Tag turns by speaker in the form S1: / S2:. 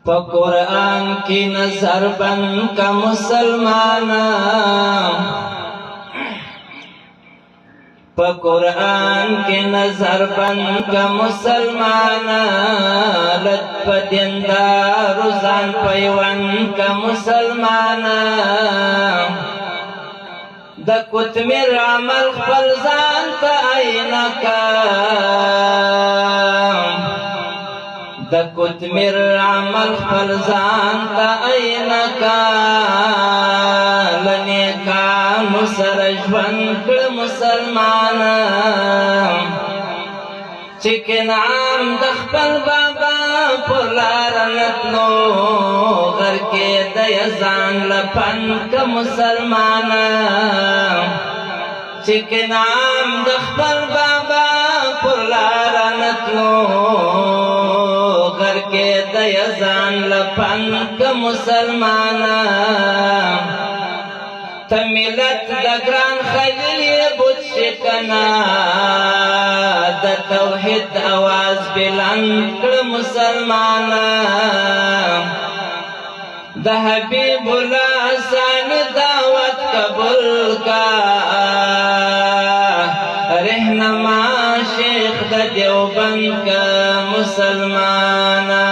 S1: پا قرآن کی نظر بند کا مسلمانا پا قرآن کی نظر بند کا مسلمانا لد پا دیندار زان پیون کا مسلمانا دا کتمر عمل خپل ځان ته آئینه کا دا کتمر عمل خپل ځان ته آئینه کا لنیکانو سره ژوند کړه مسلمانه چې انعام د خپل بابا پر لار نتلو غر کې د یزان لپن که مسلمانه چې انعام د خپل بابا پر لار نتلو غر کې د یزان لپن که مسلمانه ته ملت د ګران خلیل بت شکنا د توحید آواز بلند کړه مسلمانه د حبیب الله ثانی دعوت قبول کا رہنما شیخ د دیوبند کا مسلمانه